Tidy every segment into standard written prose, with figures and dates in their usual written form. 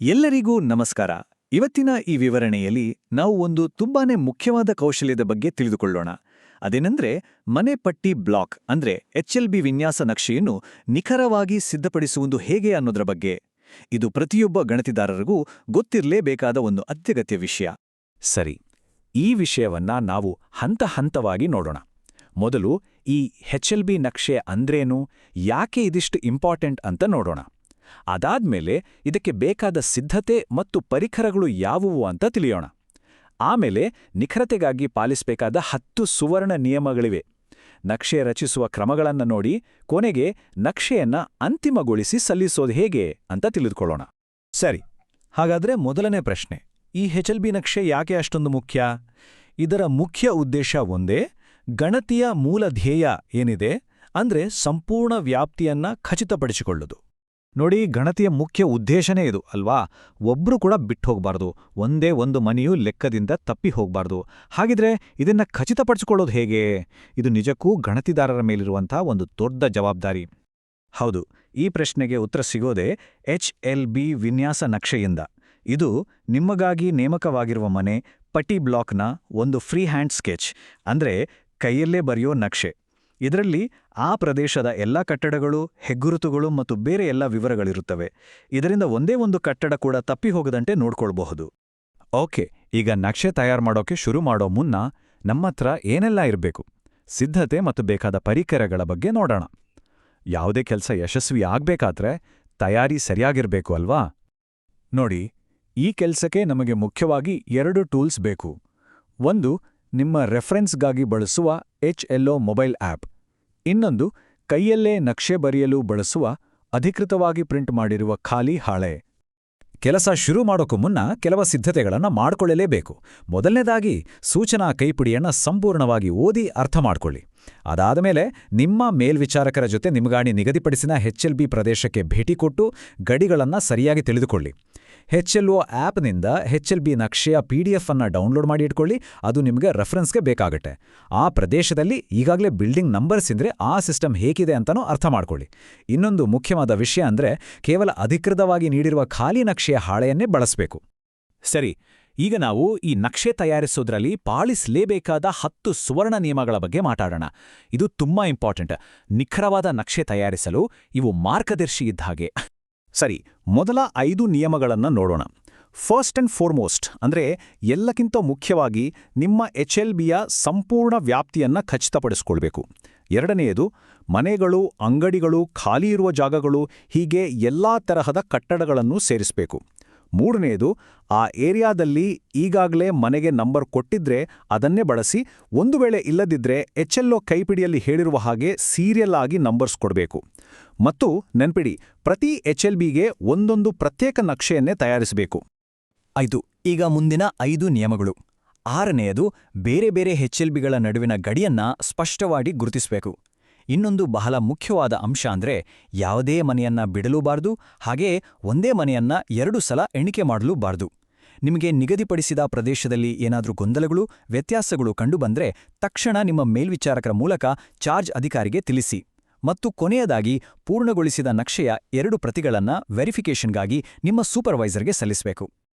ಎಲ್ಲರಿಗೂ ನಮಸ್ಕಾರ. ಇವತ್ತಿನ ಈ ವಿವರಣೆಯಲ್ಲಿ ನಾವು ಒಂದು ತುಂಬಾನೇ ಮುಖ್ಯವಾದ ಕೌಶಲ್ಯದ ಬಗ್ಗೆ ತಿಳಿದುಕೊಳ್ಳೋಣ. ಅದೇನೆಂದ್ರೆ ಮನೆ ಪಟ್ಟಿ ಬ್ಲಾಕ್ ಅಂದ್ರೆ HLB ವಿನ್ಯಾಸ ನಕ್ಷೆಯನ್ನು ನಿಖರವಾಗಿ ಸಿದ್ಧಪಡಿಸುವುದು ಹೇಗೆ ಅನ್ನೋದ್ರ ಬಗ್ಗೆ. ಇದು ಪ್ರತಿಯೊಬ್ಬ ಗಣತಿದಾರರಿಗೂ ಗೊತ್ತಿರಲೇಬೇಕಾದ ಒಂದು ಅತ್ಯಗತ್ಯ ವಿಷಯ. ಸರಿ, ಈ ವಿಷಯವನ್ನ ನಾವು ಹಂತ ಹಂತವಾಗಿ ನೋಡೋಣ. ಮೊದಲು ಈ HLB ನಕ್ಷೆ ಅಂದ್ರೇನು, ಯಾಕೆ ಇದಿಷ್ಟು ಇಂಪಾರ್ಟೆಂಟ್ ಅಂತ ನೋಡೋಣ. ಅದಾದ್ಮೇಲೆ ಇದಕ್ಕೆ ಬೇಕಾದ ಸಿದ್ಧತೆ ಮತ್ತು ಪರಿಕರಗಳು ಯಾವುವು ಅಂತ ತಿಳಿಯೋಣ. ಆಮೇಲೆ ನಿಖರತೆಗಾಗಿ ಪಾಲಿಸಬೇಕಾದ 10 ಸುವರ್ಣ ನಿಯಮಗಳಿವೆ. ನಕ್ಷೆ ರಚಿಸುವ ಕ್ರಮಗಳನ್ನು ನೋಡಿ ಕೊನೆಗೆ ನಕ್ಷೆಯನ್ನ ಅಂತಿಮಗೊಳಿಸಿ ಸಲ್ಲಿಸೋದು ಹೇಗೆ ಅಂತ ತಿಳಿದುಕೊಳ್ಳೋಣ. ಸರಿ, ಹಾಗಾದ್ರೆ ಮೊದಲನೇ ಪ್ರಶ್ನೆ, ಈ HLB ನಕ್ಷೆ ಯಾಕೆ ಅಷ್ಟೊಂದು ಮುಖ್ಯ? ಇದರ ಮುಖ್ಯ ಉದ್ದೇಶ ಒಂದೇ, ಗಣತಿಯ ಮೂಲ ಧ್ಯೇಯ ಏನಿದೆ ಅಂದ್ರೆ ಸಂಪೂರ್ಣ ವ್ಯಾಪ್ತಿಯನ್ನ ಖಚಿತಪಡಿಸಿಕೊಳ್ಳುವುದು. ನೋಡಿ, ಗಣತಿಯ ಮುಖ್ಯ ಉದ್ದೇಶನೇ ಇದು ಅಲ್ವಾ? ಒಬ್ರು ಕೂಡ ಬಿಟ್ಟು ಹೋಗಬಾರ್ದು, ಒಂದೇ ಒಂದು ಮನೆಯೂ ಲೆಕ್ಕದಿಂದ ತಪ್ಪಿ ಹೋಗಬಾರ್ದು. ಹಾಗಿದ್ರೆ ಇದನ್ನ ಖಚಿತಪಡಿಸಿಕೊಳ್ಳೋದು ಹೇಗೆ? ಇದು ನಿಜಕ್ಕೂ ಗಣತಿದಾರರ ಮೇಲಿರುವಂಥ ಒಂದು ದೊಡ್ಡ ಜವಾಬ್ದಾರಿ. ಹೌದು, ಈ ಪ್ರಶ್ನೆಗೆ ಉತ್ತರ ಸಿಗೋದೇ HLB ವಿನ್ಯಾಸ ನಕ್ಷೆಯಿಂದ. ಇದು ನಿಮಗಾಗಿ ನೇಮಕವಾಗಿರುವ ಮನೆ ಪಟ್ಟಿ ಬ್ಲಾಕ್ನ ಒಂದು ಫ್ರೀ ಹ್ಯಾಂಡ್ ಸ್ಕೆಚ್, ಅಂದ್ರೆ ಕೈಯಲ್ಲೇ ಬರೆಯೋ ನಕ್ಷೆ. ಇದರಲ್ಲಿ ಆ ಪ್ರದೇಶದ ಎಲ್ಲ ಕಟ್ಟಡಗಳು, ಹೆಗ್ಗುರುತುಗಳು ಮತ್ತು ಬೇರೆ ಎಲ್ಲ ವಿವರಗಳಿರುತ್ತವೆ. ಇದರಿಂದ ಒಂದೇ ಒಂದು ಕಟ್ಟಡ ಕೂಡ ತಪ್ಪಿ ಹೋಗದಂತೆ ನೋಡ್ಕೊಳ್ಬಹುದು. ಓಕೆ, ಈಗ ನಕ್ಷೆ ತಯಾರು ಮಾಡೋಕೆ ಶುರು ಮಾಡೋ ಮುನ್ನ ನಮ್ಮತ್ರ ಏನೆಲ್ಲ ಇರಬೇಕು, ಸಿದ್ಧತೆ ಮತ್ತು ಬೇಕಾದ ಪರಿಕರಗಳ ಬಗ್ಗೆ ನೋಡೋಣ. ಯಾವುದೇ ಕೆಲಸ ಯಶಸ್ವಿ ಆಗ್ಬೇಕಾದ್ರೆ ತಯಾರಿ ಸರಿಯಾಗಿರ್ಬೇಕು ಅಲ್ವಾ? ನೋಡಿ, ಈ ಕೆಲಸಕ್ಕೆ ನಮಗೆ ಮುಖ್ಯವಾಗಿ 2 ಟೂಲ್ಸ್ ಬೇಕು. ಒಂದು, ನಿಮ್ಮ ರೆಫರೆನ್ಸ್ಗಾಗಿ ಬಳಸುವ HLO ಮೊಬೈಲ್ ಆ್ಯಪ್. ಇನ್ನೊಂದು, ಕೈಯಲ್ಲೇ ನಕ್ಷೆ ಬರೆಯಲು ಬಳಸುವ ಅಧಿಕೃತವಾಗಿ ಪ್ರಿಂಟ್ ಮಾಡಿರುವ ಖಾಲಿ ಹಾಳೆ. ಕೆಲಸ ಶುರು ಮಾಡೋಕ್ಕೂ ಮುನ್ನ ಕೆಲವು ಸಿದ್ಧತೆಗಳನ್ನು ಮಾಡ್ಕೊಳ್ಳಲೇಬೇಕು. ಮೊದಲನೇದಾಗಿ ಸೂಚನಾ ಕೈಪಿಡಿಯನ್ನು ಸಂಪೂರ್ಣವಾಗಿ ಓದಿ ಅರ್ಥ ಮಾಡ್ಕೊಳ್ಳಿ. ಅದಾದಮೇಲೆ ನಿಮ್ಮ ಮೇಲ್ವಿಚಾರಕರ ಜೊತೆ ನಿಮಗಾಗಿ ನಿಗದಿಪಡಿಸಿದ HLB ಪ್ರದೇಶಕ್ಕೆ ಭೇಟಿ ಕೊಟ್ಟು ಗಡಿಗಳನ್ನು ಸರಿಯಾಗಿ ತಿಳಿದುಕೊಳ್ಳಿ. HLO ಆ್ಯಪ್ನಿಂದ HLB ನಕ್ಷೆಯ PDF ಅನ್ನು ಡೌನ್ಲೋಡ್ ಮಾಡಿ ಇಟ್ಕೊಳ್ಳಿ. ಅದು ನಿಮಗೆ ರೆಫರೆನ್ಸ್ಗೆ ಬೇಕಾಗತ್ತೆ. ಆ ಪ್ರದೇಶದಲ್ಲಿ ಈಗಾಗಲೇ ಬಿಲ್ಡಿಂಗ್ ನಂಬರ್ಸ್ ಇದ್ರೆ ಆ ಸಿಸ್ಟಮ್ ಹೇಗಿದೆ ಅಂತನೂ ಅರ್ಥ ಮಾಡ್ಕೊಳ್ಳಿ. ಇನ್ನೊಂದು ಮುಖ್ಯವಾದ ವಿಷಯ ಅಂದ್ರೆ ಕೇವಲ ಅಧಿಕೃತವಾಗಿ ನೀಡಿರುವ ಖಾಲಿ ನಕ್ಷೆಯ ಹಾಳೆಯನ್ನೇ ಬಳಸಬೇಕು. ಸರಿ, ಈಗ ನಾವು ಈ ನಕ್ಷೆ ತಯಾರಿಸೋದ್ರಲ್ಲಿ ಪಾಲಿಸಲೇಬೇಕಾದ 10 ಸುವರ್ಣ ನಿಯಮಗಳ ಬಗ್ಗೆ ಮಾತಾಡೋಣ. ಇದು ತುಂಬಾ ಇಂಪಾರ್ಟೆಂಟ್. ನಿಖರವಾದ ನಕ್ಷೆ ತಯಾರಿಸಲು ಇವು ಮಾರ್ಗದರ್ಶಿ ಇದ್ದ ಹಾಗೆ. ಸರಿ, ಮೊದಲ 5 ನಿಯಮಗಳನ್ನು ನೋಡೋಣ. ಫಸ್ಟ್ ಅಂಡ್ ಫಾರ್ಮೋಸ್ಟ್ ಅಂದ್ರೆ ಎಲ್ಲಕ್ಕಿಂತ ಮುಖ್ಯವಾಗಿ ನಿಮ್ಮ HLBಯ ಸಂಪೂರ್ಣ ವ್ಯಾಪ್ತಿಯನ್ನ ಖಚಿತಪಡಿಸಿಕೊಳ್ಬೇಕು. ಎರಡನೆಯದು, ಮನೆಗಳು, ಅಂಗಡಿಗಳು, ಖಾಲಿ ಇರುವ ಜಾಗಗಳು, ಹೀಗೆ ಎಲ್ಲಾ ತರಹದ ಕಟ್ಟಡಗಳನ್ನು ಸೇರಿಸಬೇಕು. ಮೂರನೆಯದು, ಆ ಏರಿಯಾದಲ್ಲಿ ಈಗಾಗಲೇ ಮನೆಗೆ ನಂಬರ್ ಕೊಟ್ಟಿದ್ರೆ ಅದನ್ನೇ ಬಳಸಿ. ಒಂದು ವೇಳೆ ಇಲ್ಲದಿದ್ರೆ HLO ಕೈಪಿಡಿಯಲ್ಲಿ ಹೇಳಿರುವ ಹಾಗೆ ಸೀರಿಯಲ್ ಆಗಿ ನಂಬರ್ಸ್ ಕೊಡಬೇಕು. ಮತ್ತು ನೆನ್ಪಿಡಿ, ಪ್ರತಿ HLBಗೆ ಒಂದೊಂದು ಪ್ರತ್ಯೇಕ ನಕ್ಷೆಯನ್ನೇ ತಯಾರಿಸಬೇಕು. ಆಯ್ತು, ಈಗ ಮುಂದಿನ 5 ನಿಯಮಗಳು. ಆರನೆಯದು, ಬೇರೆ ಬೇರೆ HLBಗಳ ನಡುವಿನ ಗಡಿಯನ್ನ ಸ್ಪಷ್ಟವಾಗಿ ಗುರುತಿಸಬೇಕು. ಇನ್ನೊಂದು ಬಹಳ ಮುಖ್ಯವಾದ ಅಂಶ ಅಂದ್ರೆ ಯಾವುದೇ ಮನೆಯನ್ನ ಬಿಡಲೂಬಾರ್ದು, ಹಾಗೇ ಒಂದೇ ಮನೆಯನ್ನ 2 ಸಲ ಎಣಿಕೆ ಮಾಡಲೂಬಾರ್ದು. ನಿಮಗೆ ನಿಗದಿಪಡಿಸಿದ ಪ್ರದೇಶದಲ್ಲಿ ಏನಾದರೂ ಗೊಂದಲಗಳು, ವ್ಯತ್ಯಾಸಗಳು ಕಂಡುಬಂದ್ರೆ ತಕ್ಷಣ ನಿಮ್ಮ ಮೇಲ್ವಿಚಾರಕರ ಮೂಲಕ ಚಾರ್ಜ್ ಅಧಿಕಾರಿಗೆ ತಿಳಿಸಿ. ಮತ್ತು ಕೊನೆಯದಾಗಿ, ಪೂರ್ಣಗೊಳಿಸಿದ ನಕ್ಷೆಯ 2 ಪ್ರತಿಗಳನ್ನ ವೆರಿಫಿಕೇಷನ್ಗಾಗಿ ನಿಮ್ಮ ಸೂಪರ್ವೈಸರ್ಗೆ ಸಲ್ಲಿಸಬೇಕು.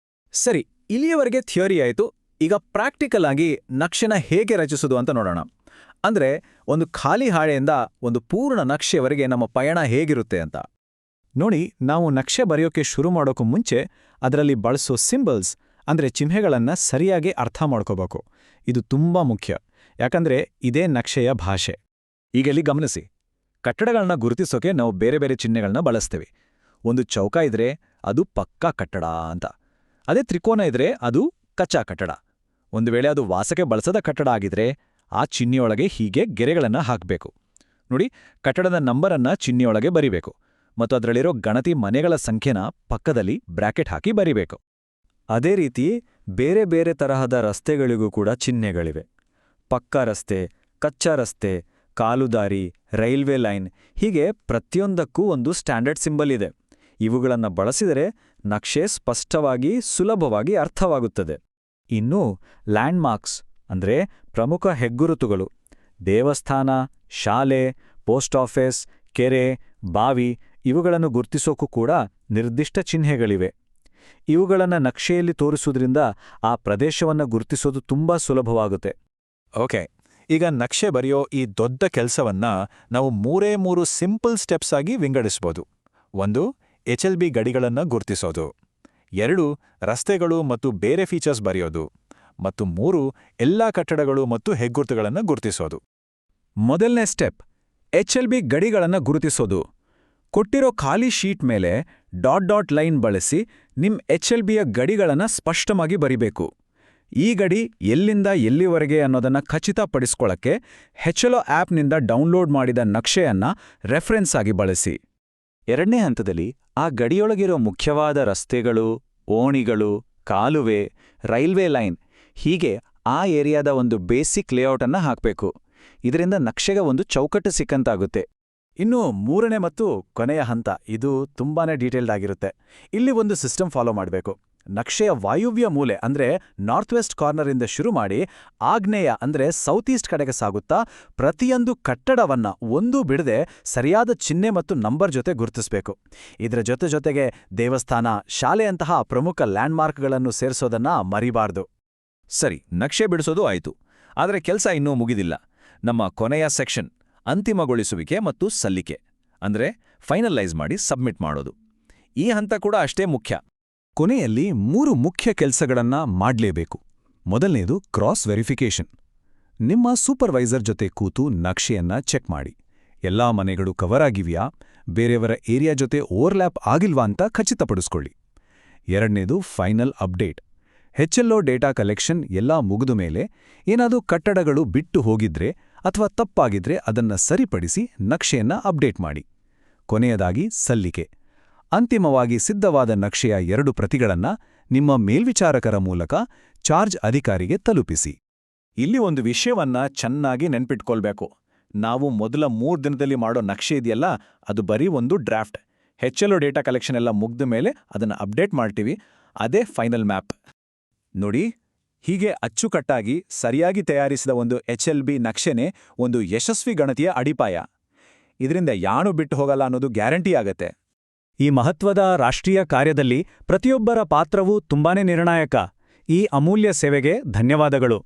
ಸರಿ, ಇಲ್ಲಿಯವರೆಗೆ ಥಿಯರಿ ಆಯಿತು. ಈಗ ಪ್ರಾಕ್ಟಿಕಲ್ ಆಗಿ ನಕ್ಷೆನ ಹೇಗೆ ರಚಿಸೋದು ಅಂತ ನೋಡೋಣ. ಅಂದ್ರೆ ಒಂದು ಖಾಲಿ ಹಾಳೆಯಿಂದ ಒಂದು ಪೂರ್ಣ ನಕ್ಷೆವರೆಗೆ ನಮ್ಮ ಪಯಣ ಹೇಗಿರುತ್ತೆ ಅಂತ ನೋಡಿ. ನಾವು ನಕ್ಷೆ ಬರೆಯೋಕೆ ಶುರು ಮಾಡೋಕ್ಕೂ ಮುಂಚೆ ಅದರಲ್ಲಿ ಬಳಸೋ ಸಿಂಬಲ್ಸ್ ಅಂದ್ರೆ ಚಿಹ್ನೆಗಳನ್ನ ಸರಿಯಾಗಿ ಅರ್ಥ ಮಾಡ್ಕೋಬೇಕು. ಇದು ತುಂಬಾ ಮುಖ್ಯ, ಯಾಕಂದ್ರೆ ಇದೇ ನಕ್ಷೆಯ ಭಾಷೆ. ಈಗೆಲ್ಲಿ ಗಮನಿಸಿ, ಕಟ್ಟಡಗಳನ್ನ ಗುರುತಿಸೋಕೆ ನಾವು ಬೇರೆ ಬೇರೆ ಚಿಹ್ನೆಗಳನ್ನ ಬಳಸ್ತೇವೆ. ಒಂದು ಚೌಕ ಇದ್ರೆ ಅದು ಪಕ್ಕಾ ಕಟ್ಟಡ ಅಂತ, ಅದೇ ತ್ರಿಕೋನ ಇದ್ರೆ ಅದು ಕಚ್ಚಾ ಕಟ್ಟಡ. ಒಂದು ವೇಳೆ ಅದು ವಾಸಕ್ಕೆ ಬಳಸದ ಕಟ್ಟಡ ಆಗಿದ್ರೆ ಆ ಚಿಹ್ನೆಯೊಳಗೆ ಹೀಗೆ ಗೆರೆಗಳನ್ನ ಹಾಕಬೇಕು. ನೋಡಿ, ಕಟ್ಟಡದ ನಂಬರನ್ನ ಚಿಹ್ನೆಯೊಳಗೆ ಬರಿಬೇಕು ಮತ್ತು ಅದರಲ್ಲಿರೋ ಗಣತಿ ಮನೆಗಳ ಸಂಖ್ಯೆನ ಪಕ್ಕದಲ್ಲಿ ಬ್ರಾಕೆಟ್ ಹಾಕಿ ಬರಿಬೇಕು. ಅದೇ ರೀತಿ ಬೇರೆ ಬೇರೆ ತರಹದ ರಸ್ತೆಗಳಿಗೂ ಕೂಡ ಚಿಹ್ನೆಗಳಿವೆ. ಪಕ್ಕಾ ರಸ್ತೆ, ಕಚ್ಚಾ ರಸ್ತೆ, ಕಾಲುದಾರಿ, ರೈಲ್ವೆ ಲೈನ್, ಹೀಗೆ ಪ್ರತಿಯೊಂದಕ್ಕೂ ಒಂದು ಸ್ಟ್ಯಾಂಡರ್ಡ್ ಸಿಂಬಲ್ ಇದೆ. ಇವುಗಳನ್ನು ಬಳಸಿದರೆ ನಕ್ಷೆ ಸ್ಪಷ್ಟವಾಗಿ, ಸುಲಭವಾಗಿ ಅರ್ಥವಾಗುತ್ತದೆ. ಇನ್ನು ಲ್ಯಾಂಡ್ಮಾರ್ಕ್ಸ್ ಅಂದ್ರೆ ಪ್ರಮುಖ ಹೆಗ್ಗುರುತುಗಳು, ದೇವಸ್ಥಾನ, ಶಾಲೆ, ಪೋಸ್ಟ್ ಆಫೀಸ್, ಕೆರೆ, ಬಾವಿ, ಇವುಗಳನ್ನು ಗುರ್ತಿಸೋಕ್ಕೂ ಕೂಡ ನಿರ್ದಿಷ್ಟ ಚಿಹ್ನೆಗಳಿವೆ. ಇವುಗಳನ್ನು ನಕ್ಷೆಯಲ್ಲಿ ತೋರಿಸುವುದರಿಂದ ಆ ಪ್ರದೇಶವನ್ನು ಗುರುತಿಸೋದು ತುಂಬಾ ಸುಲಭವಾಗುತ್ತೆ. ಓಕೆ, ಈಗ ನಕ್ಷೆ ಬರೆಯೋ ಈ ದೊಡ್ಡ ಕೆಲಸವನ್ನ ನಾವು ಮೂರೇ ಸಿಂಪಲ್ ಸ್ಟೆಪ್ಸ್ ಆಗಿ ವಿಂಗಡಿಸ್ಬೋದು. 1, HLB ಗಡಿಗಳನ್ನು ಗುರುತಿಸೋದು. 2, ರಸ್ತೆಗಳು ಮತ್ತು ಬೇರೆ ಫೀಚರ್ಸ್ ಬರೆಯೋದು. ಮತ್ತು 3, ಎಲ್ಲಾ ಕಟ್ಟಡಗಳು ಮತ್ತು ಹೆಗ್ಗುರುತುಗಳನ್ನು ಗುರುತಿಸೋದು. ಮೊದಲನೇ ಸ್ಟೆಪ್ HLB ಗಡಿಗಳನ್ನು ಗುರುತಿಸೋದು. ಕೊಟ್ಟಿರೋ ಖಾಲಿ ಶೀಟ್ ಮೇಲೆ ಡಾಟ್ ಲೈನ್ ಬಳಸಿ ನಿಮ್ಮ HLBಯ ಗಡಿಗಳನ್ನು ಸ್ಪಷ್ಟವಾಗಿ ಬರಿಬೇಕು. ಈ ಗಡಿ ಎಲ್ಲಿಂದ ಎಲ್ಲಿವರೆಗೆ ಅನ್ನೋದನ್ನ ಖಚಿತಪಡಿಸ್ಕೊಳ್ಳಕ್ಕೆ HLO ಆ್ಯಪ್ನಿಂದ ಡೌನ್ಲೋಡ್ ಮಾಡಿದ ನಕ್ಷೆಯನ್ನ ರೆಫರೆನ್ಸ್ ಆಗಿ ಬಳಸಿ. ಎರಡನೇ ಹಂತದಲ್ಲಿ ಆ ಗಡಿಯೊಳಗಿರೋ ಮುಖ್ಯವಾದ ರಸ್ತೆಗಳು, ಓಣಿಗಳು, ಕಾಲುವೆ, ರೈಲ್ವೆ ಲೈನ್ ಹೀಗೆ ಆ ಏರಿಯಾದ ಒಂದು ಬೇಸಿಕ್ ಲೇಔಟನ್ನು ಹಾಕಬೇಕು. ಇದರಿಂದ ನಕ್ಷೆಗೆ ಒಂದು ಚೌಕಟ್ಟು ಸಿಕ್ಕಂತಾಗುತ್ತೆ. ಇನ್ನು ಮೂರನೇ ಮತ್ತು ಕೊನೆಯ ಹಂತ, ಇದು ತುಂಬಾನೇ ಡೀಟೇಲ್ಡ್ ಆಗಿರುತ್ತೆ. ಇಲ್ಲಿ ಒಂದು ಸಿಸ್ಟಮ್ ಫಾಲೋ ಮಾಡಬೇಕು. ನಕ್ಷೆಯ ವಾಯುವ್ಯ ಮೂಲೆ ಅಂದ್ರೆ ನಾರ್ತ್ ವೆಸ್ಟ್ ಕಾರ್ನರಿಂದ ಶುರು ಮಾಡಿ ಆಗ್ನೇಯ ಅಂದ್ರೆ ಸೌತ್ ಈಸ್ಟ್ ಕಡೆಗೆ ಸಾಗುತ್ತಾ ಪ್ರತಿಯೊಂದು ಕಟ್ಟಡವನ್ನ ಒಂದೂ ಬಿಡದೆ ಸರಿಯಾದ ಚಿಹ್ನೆ ಮತ್ತು ನಂಬರ್ ಜೊತೆ ಗುರುತಿಸಬೇಕು. ಇದರ ಜೊತೆಗೆ ದೇವಸ್ಥಾನ, ಶಾಲೆಯಂತಹ ಪ್ರಮುಖ ಲ್ಯಾಂಡ್ಮಾರ್ಕ್ಗಳನ್ನು ಸೇರಿಸೋದನ್ನ ಮರಿಬಾರ್ದು. ಸರಿ, ನಕ್ಷೆ ಬಿಡಿಸೋದು ಆಯ್ತು. ಆದರೆ ಕೆಲಸ ಇನ್ನೂ ಮುಗಿದಿಲ್ಲ. ನಮ್ಮ ಕೊನೆಯ ಸೆಕ್ಷನ್ ಅಂತಿಮಗೊಳಿಸುವಿಕೆ ಮತ್ತು ಸಲ್ಲಿಕೆ ಅಂದ್ರೆ ಫೈನಲೈಸ್ ಮಾಡಿ ಸಬ್ಮಿಟ್ ಮಾಡೋದು. ಈ ಹಂತ ಕೂಡ ಅಷ್ಟೇ ಮುಖ್ಯ. ಕೊನೆಯಲ್ಲಿ 3 ಮುಖ್ಯ ಕೆಲಸಗಳನ್ನ ಮಾಡಲೇಬೇಕು. ಮೊದಲನೇದು ಕ್ರಾಸ್ ವೆರಿಫಿಕೇಷನ್. ನಿಮ್ಮ ಸೂಪರ್ವೈಸರ್ ಜೊತೆ ಕೂತು ನಕ್ಷೆಯನ್ನ ಚೆಕ್ ಮಾಡಿ. ಎಲ್ಲಾ ಮನೆಗಳು ಕವರ್ ಆಗಿವ್ಯಾ, ಬೇರೆಯವರ ಏರಿಯಾ ಜೊತೆ ಓವರ್ಲ್ಯಾಪ್ ಆಗಿಲ್ವಾ ಅಂತ ಖಚಿತಪಡಿಸ್ಕೊಳ್ಳಿ. ಎರಡನೇದು final update. HLO data collection ಎಲ್ಲ ಮುಗಿದ ಮೇಲೆ ಏನಾದರೂ ಕಟ್ಟಡಗಳು ಬಿಟ್ಟು ಹೋಗಿದ್ರೆ ಅಥವಾ ತಪ್ಪಾಗಿದ್ರೆ ಅದನ್ನ ಸರಿಪಡಿಸಿ ನಕ್ಷೆಯನ್ನ ಅಪ್ಡೇಟ್ ಮಾಡಿ. ಕೊನೆಯದಾಗಿ ಸಲ್ಲಿಕೆ. ಅಂತಿಮವಾಗಿ ಸಿದ್ಧವಾದ ನಕ್ಷೆಯ 2 ಪ್ರತಿಗಳನ್ನ ನಿಮ್ಮ ಮೇಲ್ವಿಚಾರಕರ ಮೂಲಕ ಚಾರ್ಜ್ ಅಧಿಕಾರಿಗೆ ತಲುಪಿಸಿ. ಇಲ್ಲಿ ಒಂದು ವಿಷಯವನ್ನ ಚೆನ್ನಾಗಿ ನೆನ್ಪಿಟ್ಕೊಳ್ಬೇಕು. ನಾವು ಮೊದಲ 3 ದಿನದಲ್ಲಿ ಮಾಡೋ ನಕ್ಷೆ ಇದೆಯಲ್ಲ, ಅದು ಬರೀ ಒಂದು ಡ್ರಾಫ್ಟ್. HLO ಡೇಟಾ ಕಲೆಕ್ಷನ್ ಎಲ್ಲ ಮುಗ್ದ ಮೇಲೆ ಅದನ್ನು ಅಪ್ಡೇಟ್ ಮಾಡ್ತೀವಿ. ಅದೇ ಫೈನಲ್ ಮ್ಯಾಪ್. ನೋಡಿ, ಹೀಗೆ ಅಚ್ಚುಕಟ್ಟಾಗಿ ಸರಿಯಾಗಿ ತಯಾರಿಸಿದ ಒಂದು HLB ನಕ್ಷೆನೇ ಒಂದು ಯಶಸ್ವಿ ಗಣತಿಯ ಅಡಿಪಾಯ. ಇದರಿಂದ ಯಾಣು ಬಿಟ್ಟು ಹೋಗಲ್ಲ ಅನ್ನೋದು ಗ್ಯಾರಂಟಿ ಆಗತ್ತೆ. ಈ ಮಹತ್ವದ ರಾಷ್ಟ್ರೀಯ ಕಾರ್ಯದಲ್ಲಿ ಪ್ರತಿಯೊಬ್ಬರ ಪಾತ್ರವೂ ತುಂಬಾನೇ ನಿರ್ಣಾಯಕ. ಈ ಅಮೂಲ್ಯ ಸೇವೆಗೆ ಧನ್ಯವಾದಗಳು.